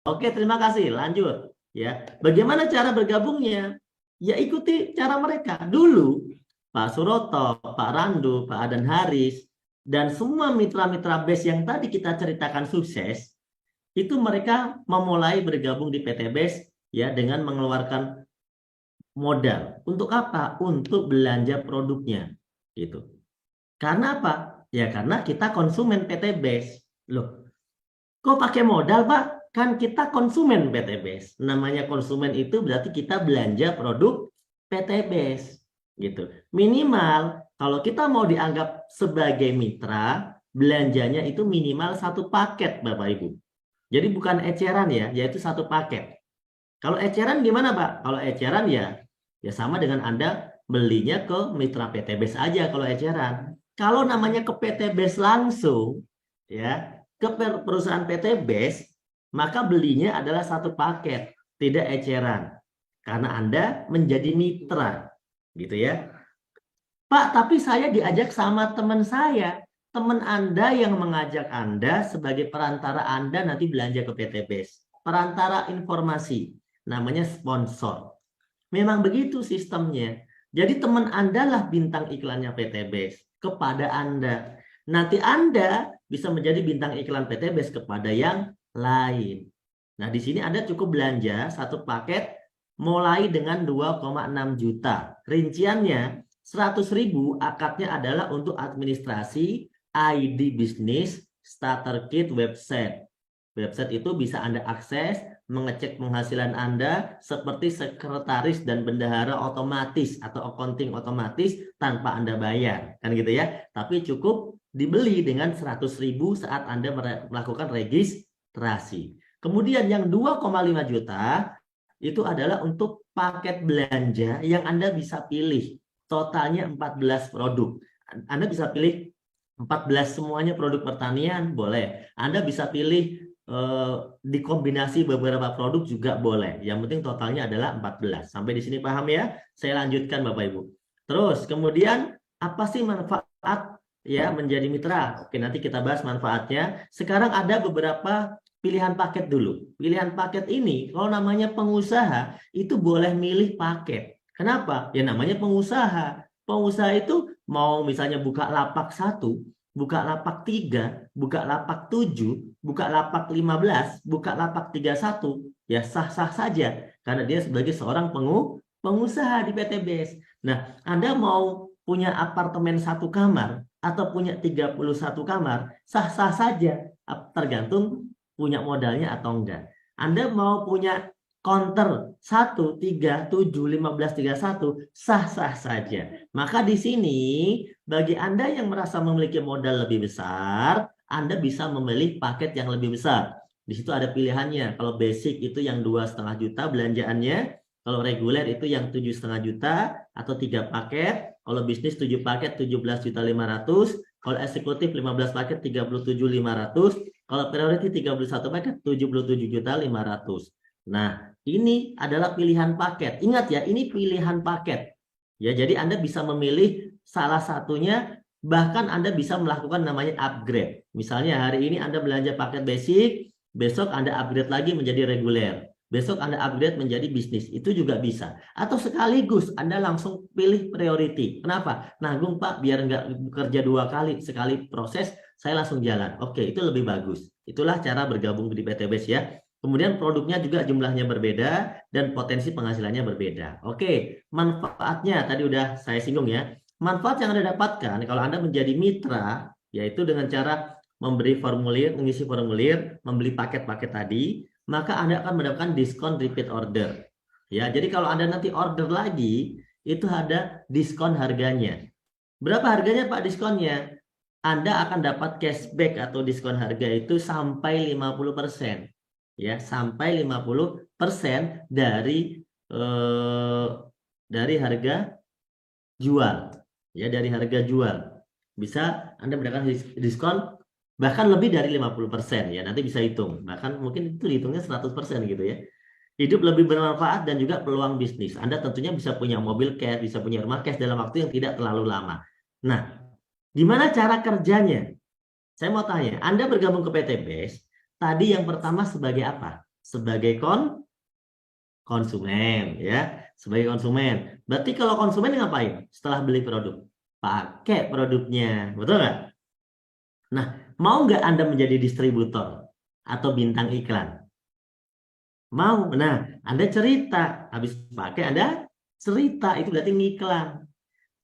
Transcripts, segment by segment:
Oke, terima kasih. Lanjut. Ya, bagaimana cara bergabungnya? Ya ikuti cara mereka. Dulu Pak Suroto, Pak Randu, Pak Adan Haris, dan semua mitra-mitra BES yang tadi kita ceritakan sukses, itu mereka memulai bergabung di PT BES ya dengan mengeluarkan modal. Untuk apa? Untuk belanja produknya. Gitu. Karena apa? Ya karena kita konsumen PT BES. Loh, kok pakai modal, Pak? Kan kita konsumen PT BES. Namanya konsumen itu berarti kita belanja produk PT BES. Gitu. Minimal kalau kita mau dianggap sebagai mitra, belanjanya itu minimal satu paket, Bapak Ibu. Jadi bukan eceran ya, yaitu satu paket. Kalau eceran gimana, Pak? Kalau eceran ya sama dengan Anda belinya ke mitra PT BES aja kalau eceran. Kalau namanya ke PT BES langsung, ya ke perusahaan PT BES, maka belinya adalah satu paket, tidak eceran. Karena Anda menjadi mitra, gitu ya. Pak, tapi saya diajak sama teman saya. Teman Anda yang mengajak Anda sebagai perantara Anda nanti belanja ke PT BES. Perantara informasi, namanya sponsor. Memang begitu sistemnya. Jadi teman Anda lah bintang iklannya PT BES kepada Anda. Nanti Anda bisa menjadi bintang iklan PT BES kepada yang lain. Nah, di sini Anda cukup belanja satu paket mulai dengan 2,6 juta. Rinciannya 100.000 akadnya adalah untuk administrasi, ID bisnis, starter kit, website. Website itu bisa Anda akses, mengecek penghasilan Anda seperti sekretaris dan bendahara otomatis atau accounting otomatis tanpa Anda bayar. Kan gitu ya. Tapi cukup dibeli dengan 100.000 saat Anda melakukan registrasi. Kemudian yang 2,5 juta itu adalah untuk paket belanja yang Anda bisa pilih. Totalnya 14 produk. Anda bisa pilih 14 semuanya produk pertanian, boleh. Anda bisa pilih dikombinasi beberapa produk juga boleh. Yang penting totalnya adalah 14. Sampai di sini paham ya? Saya lanjutkan Bapak Ibu. Terus kemudian apa sih manfaat ya menjadi mitra? Oke, nanti kita bahas manfaatnya. Sekarang ada beberapa pilihan paket dulu. Pilihan paket ini kalau namanya pengusaha itu boleh milih paket. Kenapa? Ya namanya pengusaha. Pengusaha itu mau misalnya buka lapak 1, buka lapak 3, buka lapak 7, buka lapak 15, buka lapak 31, ya sah-sah saja karena dia sebagai seorang pengusaha di PT BES. Nah, Anda mau punya apartemen 1 kamar atau punya 31 kamar, sah-sah saja tergantung punya modalnya atau enggak. Anda mau punya counter 1, 3, 7, 15, 31, sah-sah saja. Maka di sini bagi Anda yang merasa memiliki modal lebih besar, Anda bisa memilih paket yang lebih besar. Di situ ada pilihannya. Kalau basic itu yang 2,5 juta belanjaannya, kalau reguler itu yang 7,5 juta atau 3 paket, kalau bisnis 7 paket 17.500.000, kalau eksekutif 15 paket 37.500, kalau priority 31 paket 77.500.000. Nah, ini adalah pilihan paket. Ingat ya, ini pilihan paket. Ya, jadi Anda bisa memilih salah satunya, bahkan Anda bisa melakukan namanya upgrade. Misalnya hari ini Anda belanja paket basic, besok Anda upgrade lagi menjadi reguler. Besok Anda upgrade menjadi bisnis. Itu juga bisa. Atau sekaligus Anda langsung pilih priority. Kenapa? Nanggung Pak, biar nggak bekerja 2 kali. Sekali proses, saya langsung jalan. Oke, itu lebih bagus. Itulah cara bergabung di PT BES ya. Kemudian produknya juga jumlahnya berbeda dan potensi penghasilannya berbeda. Oke, manfaatnya tadi udah saya singgung ya. Manfaat yang Anda dapatkan kalau Anda menjadi mitra, yaitu dengan cara memberi formulir, mengisi formulir, membeli paket-paket tadi, maka Anda akan mendapatkan diskon repeat order. Ya, jadi kalau Anda nanti order lagi, itu ada diskon harganya. Berapa harganya Pak diskonnya? Anda akan dapat cashback atau diskon harga itu sampai 50%. Ya, sampai 50% dari harga jual. Ya, dari harga jual. Bisa Anda mendapatkan diskon bahkan lebih dari 50% ya. Nanti bisa hitung. Bahkan mungkin itu hitungnya 100% gitu ya. Hidup lebih bermanfaat dan juga peluang bisnis. Anda tentunya bisa punya mobil cash, bisa punya rumah cash dalam waktu yang tidak terlalu lama. Nah, gimana cara kerjanya? Saya mau tanya, Anda bergabung ke PT BES, tadi yang pertama sebagai apa? sebagai konsumen ya, sebagai konsumen. Berarti kalau konsumen ngapain? Setelah beli produk, pakai produknya, betul nggak? Nah, mau nggak Anda menjadi distributor atau bintang iklan? Mau. Nah, Anda cerita, habis pakai Anda cerita, itu berarti ngiklan.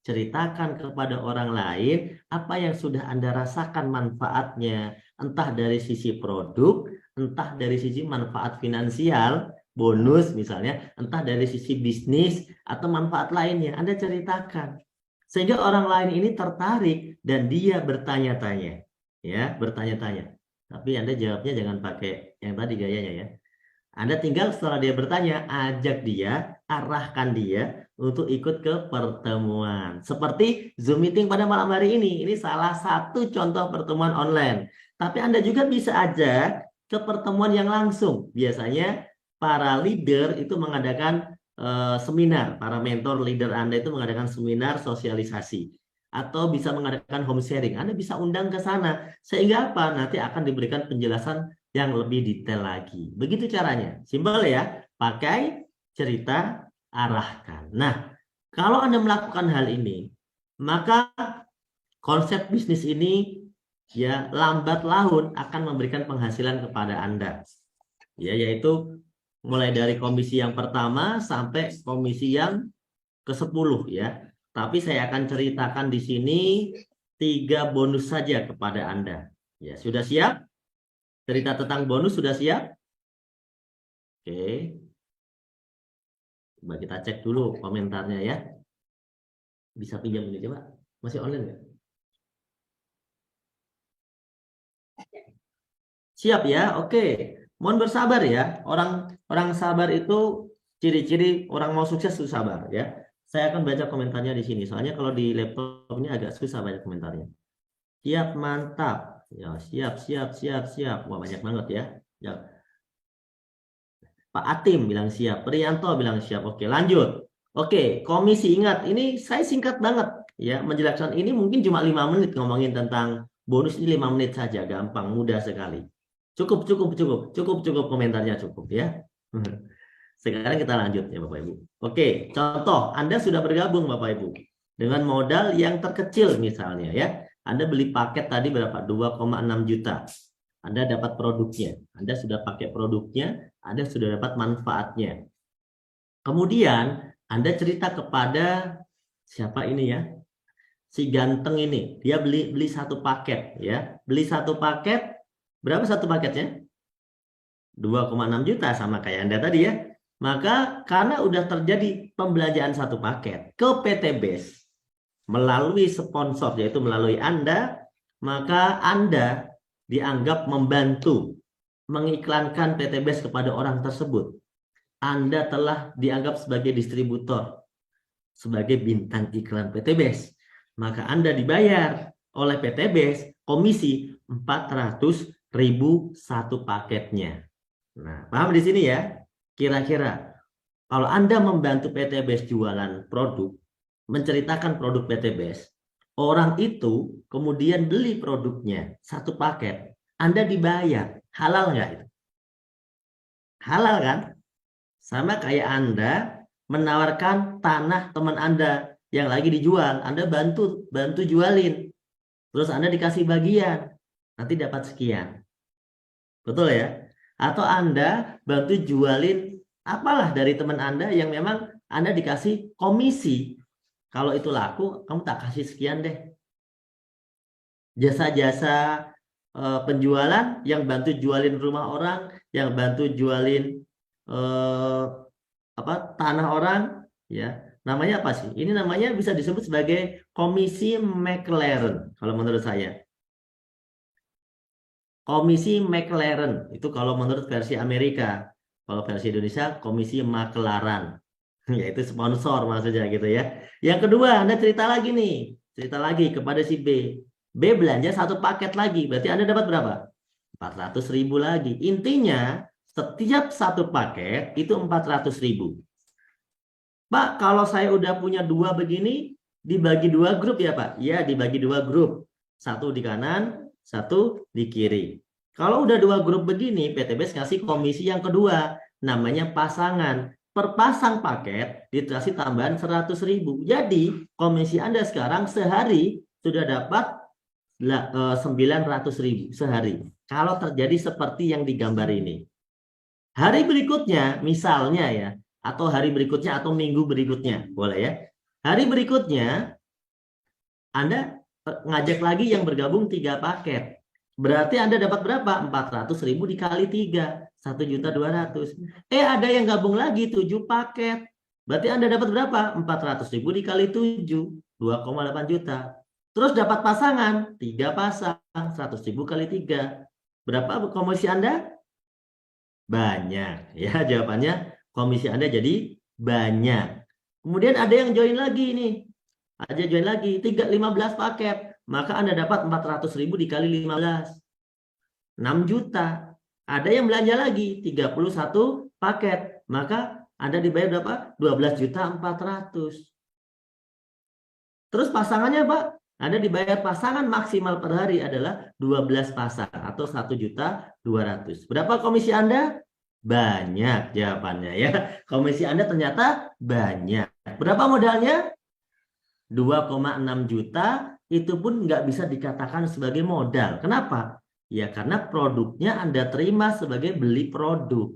Ceritakan kepada orang lain apa yang sudah Anda rasakan manfaatnya, entah dari sisi produk, entah dari sisi manfaat finansial, bonus misalnya, entah dari sisi bisnis atau manfaat lainnya. Anda ceritakan. Sehingga orang lain ini tertarik dan dia bertanya-tanya. Ya, bertanya-tanya. Tapi Anda jawabnya jangan pakai yang tadi gayanya ya. Anda tinggal setelah dia bertanya, ajak dia, arahkan dia untuk ikut ke pertemuan. Seperti Zoom meeting pada malam hari ini. Ini salah satu contoh pertemuan online. Tapi Anda juga bisa ajak ke pertemuan yang langsung. Biasanya para leader itu mengadakan seminar. Para mentor leader Anda itu mengadakan seminar sosialisasi. Atau bisa mengadakan home sharing. Anda bisa undang ke sana. Sehingga apa? Nanti akan diberikan penjelasan yang lebih detail lagi. Begitu caranya. Simpel ya. Pakai, cerita, arahkan. Nah, kalau Anda melakukan hal ini, maka konsep bisnis ini ya lambat laun akan memberikan penghasilan kepada Anda. Ya, yaitu mulai dari komisi yang pertama sampai komisi yang ke-10 ya. Tapi saya akan ceritakan di sini 3 bonus saja kepada Anda. Ya, sudah siap? Cerita tentang bonus sudah siap? Oke. Coba kita cek dulu komentarnya ya. Bisa pinjam ini coba. Masih online nggak? Siap ya? Oke. Mohon bersabar ya. Orang sabar itu ciri-ciri orang mau sukses itu sabar ya. Saya akan baca komentarnya di sini. Soalnya kalau di laptop ini agak susah banyak komentarnya. Siap, mantap. Ya, siap. Wah, banyak banget ya. Ya. Pak Atim bilang siap, Priyanto bilang siap. Oke, lanjut. Oke, komisi, ingat, ini saya singkat banget ya menjelaskan ini, mungkin cuma 5 menit ngomongin tentang bonus ini, 5 menit saja, gampang, mudah sekali. Cukup komentarnya cukup ya. Sekarang kita lanjut ya Bapak Ibu. Oke, contoh, Anda sudah bergabung Bapak Ibu dengan modal yang terkecil misalnya ya. Anda beli paket tadi berapa? 2,6 juta. Anda dapat produknya, Anda sudah pakai produknya, Anda sudah dapat manfaatnya. Kemudian Anda cerita kepada siapa ini ya? Si ganteng ini, dia beli satu paket ya. Beli satu paket, berapa satu paketnya? 2,6 juta sama kayak Anda tadi ya. Maka karena udah terjadi pembelanjaan satu paket ke PT BES melalui sponsor yaitu melalui Anda, maka Anda dianggap membantu mengiklankan PT BES kepada orang tersebut. Anda telah dianggap sebagai distributor, sebagai bintang iklan PT BES. Maka Anda dibayar oleh PT BES komisi 400.000 satu paketnya. Nah, paham di sini ya? Kira-kira kalau Anda membantu PT BES jualan produk, menceritakan produk PT BES, orang itu kemudian beli produknya satu paket, Anda dibayar. Halal nggak itu? Halal kan? Sama kayak Anda menawarkan tanah teman Anda yang lagi dijual, Anda bantu jualin. Terus Anda dikasih bagian, nanti dapat sekian. Betul ya? Atau Anda bantu jualin apalah dari teman Anda yang memang Anda dikasih komisi. Kalau itu laku, kamu tak kasih sekian deh. Jasa-jasa penjualan yang bantu jualin rumah orang, yang bantu jualin tanah orang, ya namanya apa sih? Ini namanya bisa disebut sebagai komisi McLaren kalau menurut saya. Komisi McLaren itu kalau menurut versi Amerika. Kalau versi Indonesia komisi Maklaran. Yaitu sponsor maksudnya gitu ya. Yang kedua, Anda cerita lagi nih. Cerita lagi kepada si B. B belanja satu paket lagi. Berarti Anda dapat berapa? 400.000 lagi. Intinya setiap satu paket itu 400.000. Pak, kalau saya udah punya 2 begini, dibagi 2 grup ya Pak? Ya, dibagi 2 grup. Satu di kanan, satu di kiri. Kalau udah 2 grup begini, PTBS ngasih komisi yang kedua, namanya pasangan. Per pasang paket dikasih tambahan 100.000. Jadi komisi Anda sekarang sehari sudah dapat 900.000 sehari. Kalau terjadi seperti yang digambar ini. Hari berikutnya, misalnya ya, atau hari berikutnya atau minggu berikutnya, boleh ya. Hari berikutnya, Anda ngajak lagi yang bergabung 3 paket. Berarti Anda dapat berapa? 400.000 dikali 3, 1.200.000. Ada yang gabung lagi 7 paket. Berarti Anda dapat berapa? 400.000 dikali 7, 2,8 juta. Terus dapat pasangan, 3 pasang, 100.000 kali 3. Berapa komisi Anda? Banyak. Ya, jawabannya komisi Anda jadi banyak. Kemudian ada yang join lagi nih. Ada join lagi 15 paket. Maka Anda dapat 400.000 dikali 15. 6 juta. Ada yang belanja lagi 31 paket. Maka Anda dibayar berapa? 12.400.000. Terus pasangannya, Pak? Anda dibayar pasangan maksimal per hari adalah 12 pasang atau 1.200.000. Berapa komisi Anda? Banyak jawabannya ya. Komisi Anda ternyata banyak. Berapa modalnya? 2,6 juta, itu pun nggak bisa dikatakan sebagai modal. Kenapa? Ya karena produknya Anda terima sebagai beli produk.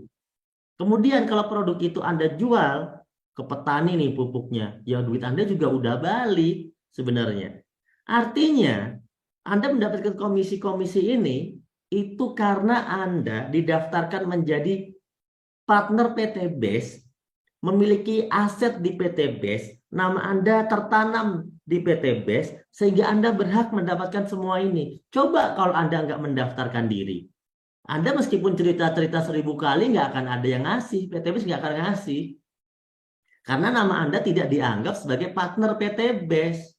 Kemudian kalau produk itu Anda jual ke petani nih pupuknya, ya duit Anda juga udah balik sebenarnya. Artinya Anda mendapatkan komisi-komisi ini itu karena Anda didaftarkan menjadi partner PTBS, memiliki aset di PTBS, nama Anda tertanam di PTBS, sehingga Anda berhak mendapatkan semua ini. Coba kalau Anda nggak mendaftarkan diri. Anda meskipun cerita-cerita 1000 kali nggak akan ada yang ngasih, PTBS nggak akan ngasih. Karena nama Anda tidak dianggap sebagai partner PTBS.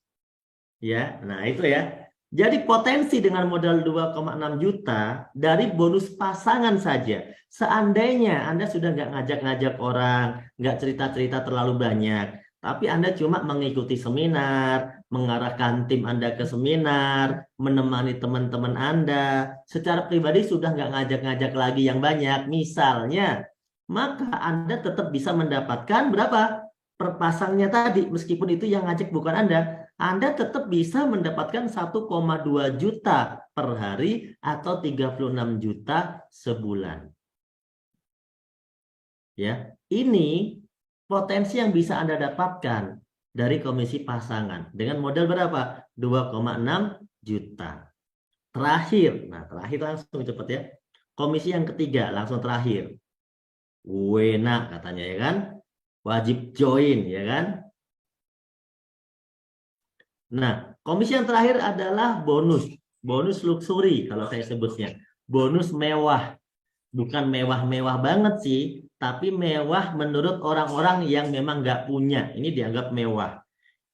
Ya, nah itu ya. Jadi potensi dengan modal 2,6 juta dari bonus pasangan saja. Seandainya Anda sudah nggak ngajak-ngajak orang, nggak cerita-cerita terlalu banyak, tapi Anda cuma mengikuti seminar, mengarahkan tim Anda ke seminar, menemani teman-teman Anda, secara pribadi sudah nggak ngajak-ngajak lagi yang banyak, misalnya, maka Anda tetap bisa mendapatkan berapa? Per pasangnya tadi, meskipun itu yang ngajak bukan Anda tetap bisa mendapatkan 1,2 juta per hari atau 36 juta sebulan. Ya, ini potensi yang bisa Anda dapatkan dari komisi pasangan dengan modal berapa? 2,6 juta. Terakhir, nah terakhir langsung cepat ya. Komisi yang ketiga langsung terakhir. Wena katanya ya kan? Wajib join ya kan? Nah, komisi yang terakhir adalah bonus. Bonus luxury kalau saya sebutnya. Bonus mewah. Bukan mewah-mewah banget sih, tapi mewah menurut orang-orang yang memang nggak punya. Ini dianggap mewah.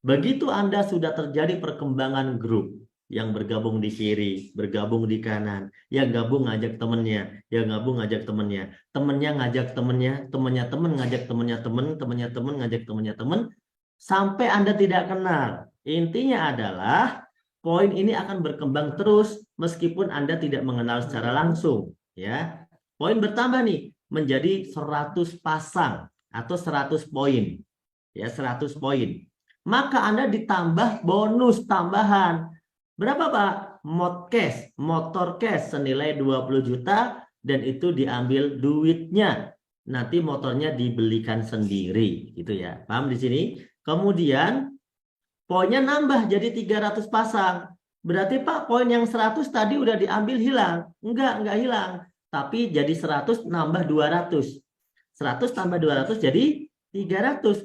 Begitu Anda sudah terjadi perkembangan grup, yang bergabung di kiri, bergabung di kanan, yang gabung ngajak temennya, yang gabung ngajak temennya, temennya ngajak temennya, temennya temen ngajak temennya temen, temennya temen ngajak temennya temen, sampai Anda tidak kenal. Intinya adalah poin ini akan berkembang terus meskipun Anda tidak mengenal secara langsung, ya. Poin bertambah nih menjadi 100 pasang atau 100 poin. Ya, 100 poin. Maka Anda ditambah bonus tambahan. Berapa, Pak? Motor cash senilai 20 juta dan itu diambil duitnya. Nanti motornya dibelikan sendiri, gitu ya. Paham di sini? Kemudian poinnya nambah jadi 300 pasang. Berarti Pak, poin yang 100 tadi udah diambil hilang. Enggak hilang. Tapi jadi 100 nambah 200. 100 tambah 200 jadi 300.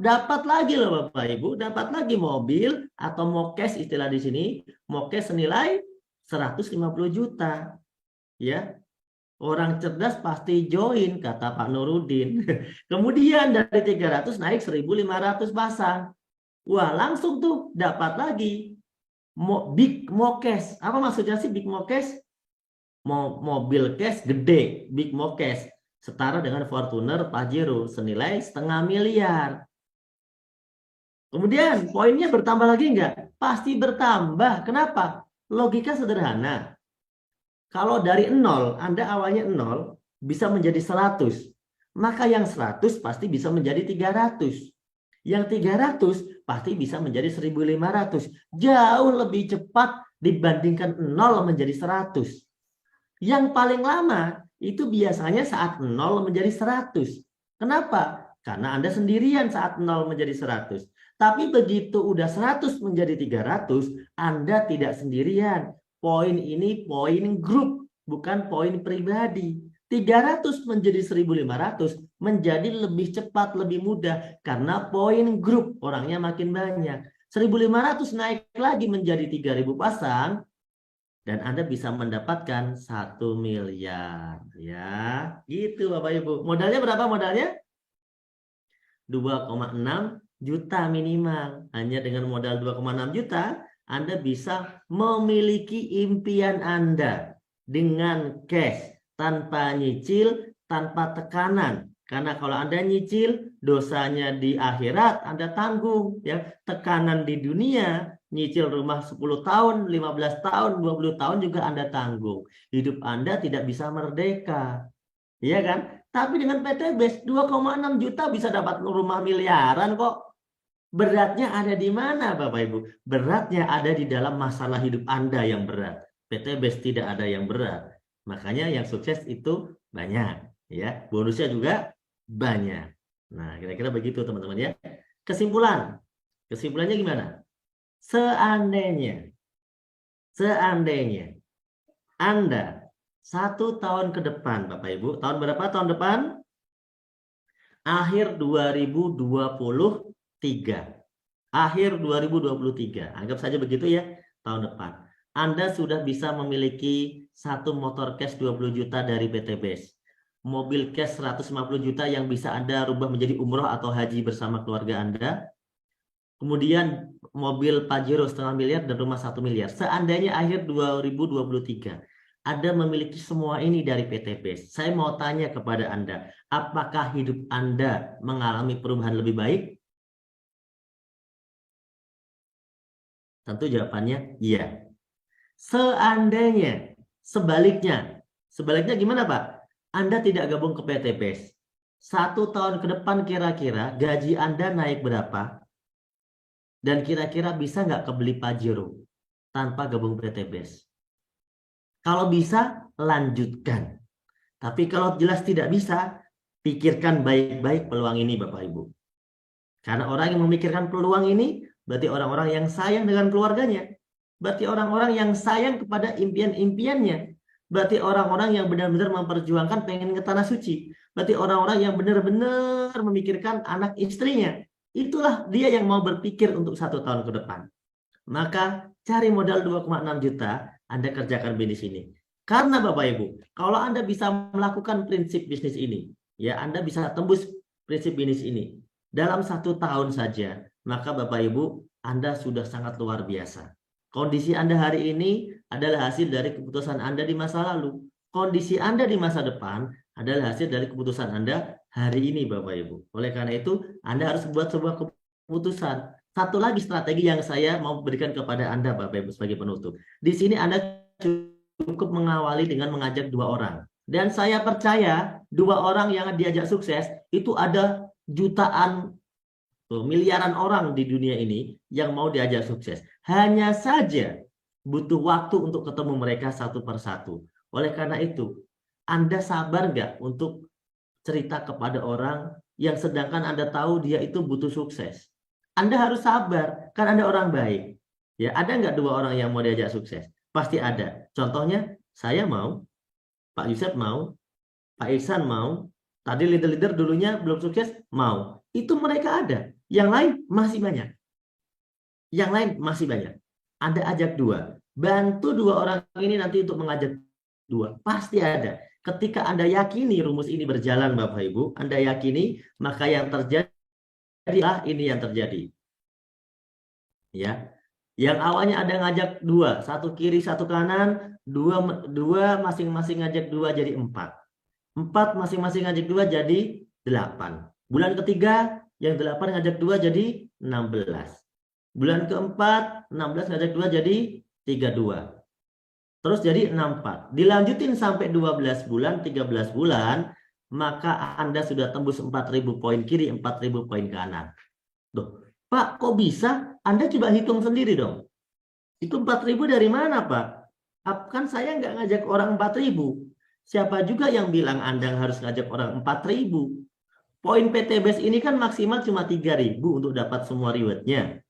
Dapat lagi loh Bapak Ibu, dapat lagi mobil atau mokes istilah di sini, mokes senilai 150 juta. Ya. Orang cerdas pasti join kata Pak Nurudin. Kemudian dari 300 naik 1.500 pasang. Wah, langsung tuh dapat lagi big mokes. Apa maksudnya sih big mokes? Mobil cash gede, big mokes. Setara dengan Fortuner Pajero senilai 500.000.000. Kemudian poinnya bertambah lagi enggak? Pasti bertambah. Kenapa? Logika sederhana. Kalau dari 0, Anda awalnya 0, bisa menjadi 100. Maka yang 100 pasti bisa menjadi 300. Yang 300 pasti bisa menjadi 1.500. Jauh lebih cepat dibandingkan 0 menjadi 100. Yang paling lama itu biasanya saat 0 menjadi 100. Kenapa? Karena Anda sendirian saat 0 menjadi 100. Tapi begitu udah 100 menjadi 300, Anda tidak sendirian. Poin ini poin grup, bukan poin pribadi. 300 menjadi 1.500 menjadi lebih cepat, lebih mudah. Karena poin grup, orangnya makin banyak. 1.500 naik lagi menjadi 3.000 pasang, dan Anda bisa mendapatkan 1 miliar. Ya, gitu Bapak Ibu. Modalnya berapa modalnya? 2,6 juta minimal. Hanya dengan modal 2,6 juta, Anda bisa memiliki impian Anda dengan cash, tanpa nyicil, tanpa tekanan. Karena kalau Anda nyicil, dosanya di akhirat Anda tanggung. Ya, tekanan di dunia, nyicil rumah 10 tahun, 15 tahun, 20 tahun juga Anda tanggung. Hidup Anda tidak bisa merdeka. Iya kan? Tapi dengan PTBS 2,6 juta bisa dapat rumah miliaran kok. Beratnya ada di mana Bapak Ibu? Beratnya ada di dalam masalah hidup Anda yang berat. PTBS tidak ada yang berat. Makanya yang sukses itu banyak, ya. Bonusnya juga banyak. Nah, kira-kira begitu teman-teman ya. Kesimpulan. Kesimpulannya gimana? Seandainya Anda 1 tahun ke depan, Bapak Ibu, tahun berapa tahun depan? Akhir 2023. Akhir 2023. Anggap saja begitu ya, tahun depan. Anda sudah bisa memiliki satu motor cash 20 juta dari PTBS. Mobil cash 150 juta yang bisa Anda rubah menjadi umroh atau haji bersama keluarga Anda. Kemudian mobil Pajero 0,5 miliar dan rumah 1 miliar. Seandainya akhir 2023 Anda memiliki semua ini dari PTBS, saya mau tanya kepada Anda, apakah hidup Anda mengalami perubahan lebih baik? Tentu jawabannya iya. Seandainya sebaliknya gimana Pak? Anda tidak gabung ke PTBS. 1 tahun ke depan kira-kira gaji Anda naik berapa? Dan kira-kira bisa nggak kebeli Pajero tanpa gabung PTBS? Kalau bisa, lanjutkan. Tapi kalau jelas tidak bisa, pikirkan baik-baik peluang ini Bapak Ibu. Karena orang yang memikirkan peluang ini, berarti orang-orang yang sayang dengan keluarganya. Berarti orang-orang yang sayang kepada impian-impiannya. Berarti orang-orang yang benar-benar memperjuangkan pengen ke tanah suci. Berarti orang-orang yang benar-benar memikirkan anak istrinya. Itulah dia yang mau berpikir untuk 1 tahun ke depan. Maka cari modal 2,6 juta, Anda kerjakan bisnis ini. Karena Bapak Ibu, kalau Anda bisa melakukan prinsip bisnis ini, ya Anda bisa tembus prinsip bisnis ini dalam 1 tahun saja, maka Bapak Ibu, Anda sudah sangat luar biasa. Kondisi Anda hari ini adalah hasil dari keputusan Anda di masa lalu. Kondisi Anda di masa depan adalah hasil dari keputusan Anda hari ini, Bapak Ibu. Oleh karena itu, Anda harus buat sebuah keputusan. Satu lagi strategi yang saya mau berikan kepada Anda, Bapak Ibu, sebagai penutup. Di sini Anda cukup mengawali dengan mengajak 2 orang. Dan saya percaya 2 orang yang diajak sukses itu ada jutaan, miliaran orang di dunia ini yang mau diajak sukses. Hanya saja butuh waktu untuk ketemu mereka satu persatu. Oleh karena itu, Anda sabar nggak untuk cerita kepada orang yang sedangkan Anda tahu dia itu butuh sukses? Anda harus sabar, kan Anda orang baik. Ya, ada nggak 2 orang yang mau diajak sukses? Pasti ada. Contohnya, saya mau, Pak Yusuf mau, Pak Ihsan mau, tadi leader-leader dulunya belum sukses, mau. Itu mereka ada. Yang lain masih banyak. Yang lain masih banyak. Anda ajak 2. Bantu 2 orang ini nanti untuk mengajak 2. Pasti ada. Ketika Anda yakini rumus ini berjalan Bapak Ibu, Anda yakini, maka yang terjadi adalah ini yang terjadi. Ya. Yang awalnya ada ngajak 2, 1 kiri, 1 kanan, 2 masing-masing ngajak 2 jadi 4. 4 masing-masing ngajak 2 jadi 8. Bulan ketiga yang 8 ngajak 2 jadi 16. Bulan keempat 16 ngajak 2 jadi 32. Terus jadi 64. Dilanjutin sampai 12 bulan, 13 bulan, maka Anda sudah tembus 4.000 poin kiri, 4.000 poin kanan. Tuh, Pak, kok bisa? Anda coba hitung sendiri dong. Itu 4.000 dari mana, Pak? Kan saya nggak ngajak orang 4.000. Siapa juga yang bilang Anda harus ngajak orang 4.000? Poin PTBS ini kan maksimal cuma 3.000 untuk dapat semua rewardnya.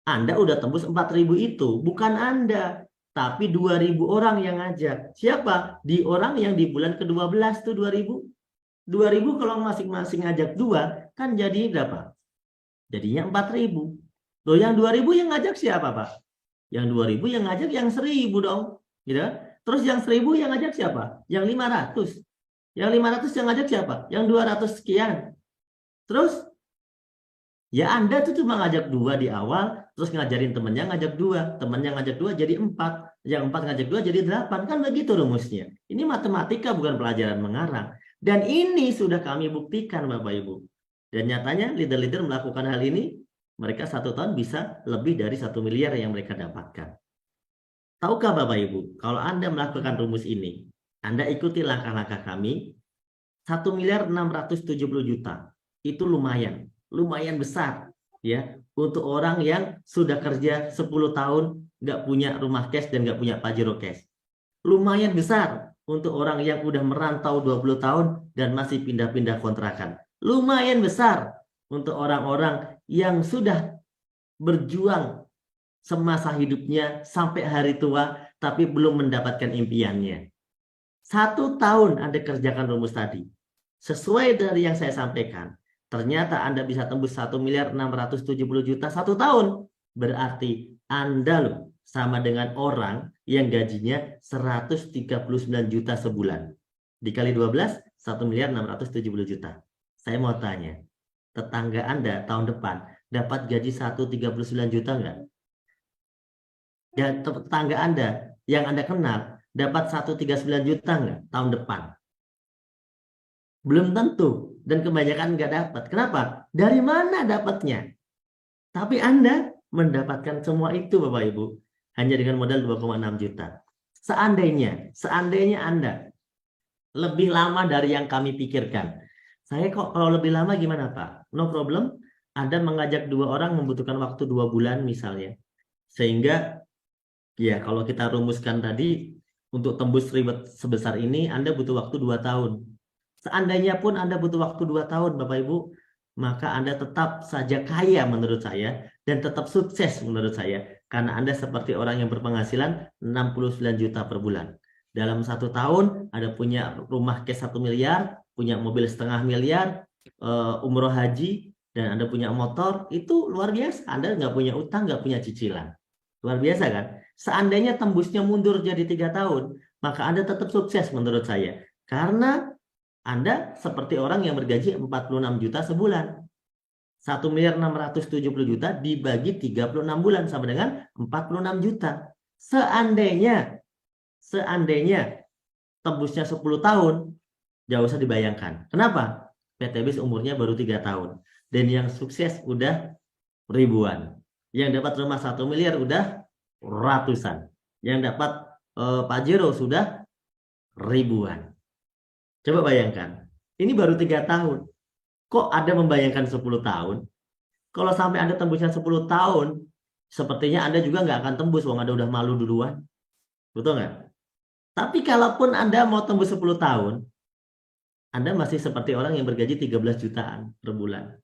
Anda udah tembus 4.000 itu, bukan Anda. Tapi 2.000 orang yang ngajak. Siapa? Di orang yang di bulan ke-12 tuh 2.000. 2.000 kalau masing-masing ngajak 2, kan jadi berapa? Jadinya 4.000. Loh, yang 2.000 yang ngajak siapa, Pak? Yang 2.000 yang ngajak yang 1.000 dong. Gitu. Terus yang 1.000 yang ngajak siapa? Yang 500. Yang 500 yang ngajak siapa? Yang 200 sekian. Terus ya Anda tuh cuma ngajak 2 di awal, terus ngajarin temennya ngajak 2, temennya ngajak 2 jadi 4, yang 4 ngajak 2 jadi 8, kan begitu rumusnya. Ini matematika bukan pelajaran mengarang. Dan ini sudah kami buktikan Bapak Ibu. Dan nyatanya leader-leader melakukan hal ini, mereka 1 tahun bisa lebih dari 1 miliar yang mereka dapatkan. Tahukah Bapak Ibu, kalau Anda melakukan rumus ini, Anda ikuti langkah-langkah kami, 1.670.000.000 itu lumayan besar ya untuk orang yang sudah kerja 10 tahun nggak punya rumah cash dan nggak punya Pajero cash. Lumayan besar untuk orang yang udah merantau 20 tahun dan masih pindah-pindah kontrakan. Lumayan besar untuk orang-orang yang sudah berjuang semasa hidupnya sampai hari tua tapi belum mendapatkan impiannya. 1 tahun Anda kerjakan rumus tadi. Sesuai dari yang saya sampaikan, ternyata Anda bisa tembus 1.670.000.000 1 tahun. Berarti Anda loh sama dengan orang yang gajinya 139 juta sebulan. Dikali 12, 1.670.000.000. Saya mau tanya, tetangga Anda tahun depan dapat gaji 139 juta enggak? Ya, tetangga Anda yang Anda kenal dapat 139 juta enggak tahun depan? Belum tentu. Dan kebanyakan nggak dapat. Kenapa? Dari mana dapatnya? Tapi Anda mendapatkan semua itu Bapak Ibu. Hanya dengan modal 2,6 juta. Seandainya Anda lebih lama dari yang kami pikirkan. Saya kok kalau lebih lama gimana Pak? No problem. Anda mengajak 2 orang membutuhkan waktu 2 bulan misalnya. Sehingga ya kalau kita rumuskan tadi untuk tembus reward sebesar ini Anda butuh waktu 2 tahun. Seandainya pun Anda butuh waktu 2 tahun Bapak Ibu, maka Anda tetap saja kaya menurut saya dan tetap sukses menurut saya. Karena Anda seperti orang yang berpenghasilan 69 juta per bulan. Dalam 1 tahun Anda punya rumah cash 1 miliar, punya mobil setengah miliar, umroh haji, dan Anda punya motor, itu luar biasa. Anda nggak punya utang, nggak punya cicilan. Luar biasa kan? Seandainya tembusnya mundur jadi 3 tahun, maka Anda tetap sukses menurut saya. Karena Anda seperti orang yang bergaji 46 juta sebulan. 1.670.000.000 dibagi 36 bulan sama dengan 46 juta. Seandainya tembusnya 10 tahun, jauh usah dibayangkan. Kenapa? PTBS umurnya baru 3 tahun. Dan yang sukses udah ribuan. Yang dapat rumah 1 miliar udah ratusan. Yang dapat Pajero sudah ribuan. Coba bayangkan, ini baru 3 tahun. Kok Anda membayangkan 10 tahun? Kalau sampai Anda tembusnya 10 tahun, sepertinya Anda juga nggak akan tembus, wong Anda udah malu duluan. Betul nggak? Tapi kalaupun Anda mau tembus 10 tahun, Anda masih seperti orang yang bergaji 13 jutaan per bulan.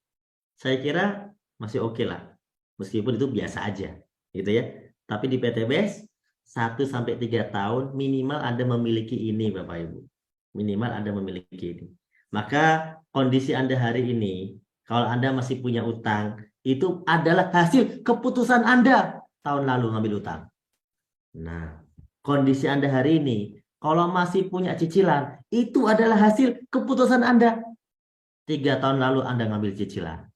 Saya kira masih oke lah. Meskipun itu biasa aja. Gitu ya. Tapi di PTBS, 1-3 tahun minimal Anda memiliki ini Bapak Ibu. Minimal Anda memiliki ini. Maka kondisi Anda hari ini, kalau Anda masih punya utang, itu adalah hasil keputusan Anda tahun lalu ngambil utang. Nah, kondisi Anda hari ini, kalau masih punya cicilan, itu adalah hasil keputusan Anda. 3 tahun lalu Anda ngambil cicilan.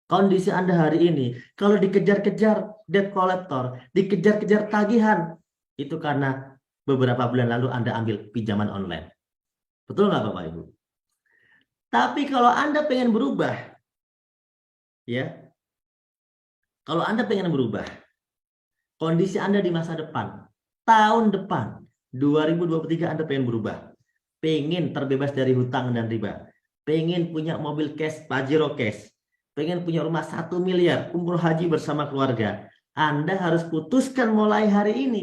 Kondisi Anda hari ini, kalau dikejar-kejar debt collector, dikejar-kejar tagihan, itu karena beberapa bulan lalu Anda ambil pinjaman online. Betul nggak Bapak Ibu? Tapi kalau Anda pengen berubah, ya, kalau Anda pengen berubah, kondisi Anda di masa depan, tahun depan 2023 Anda pengen berubah, pengen terbebas dari hutang dan riba, pengen punya mobil cash, Pajero cash, pengen punya rumah 1 miliar, umroh haji bersama keluarga, Anda harus putuskan mulai hari ini.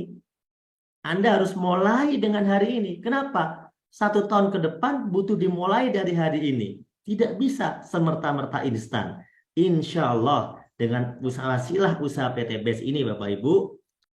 Anda harus mulai dengan hari ini. Kenapa? 1 tahun ke depan butuh dimulai dari hari ini. Tidak bisa semerta-merta instan. Insya Allah dengan usaha PT BES ini Bapak Ibu,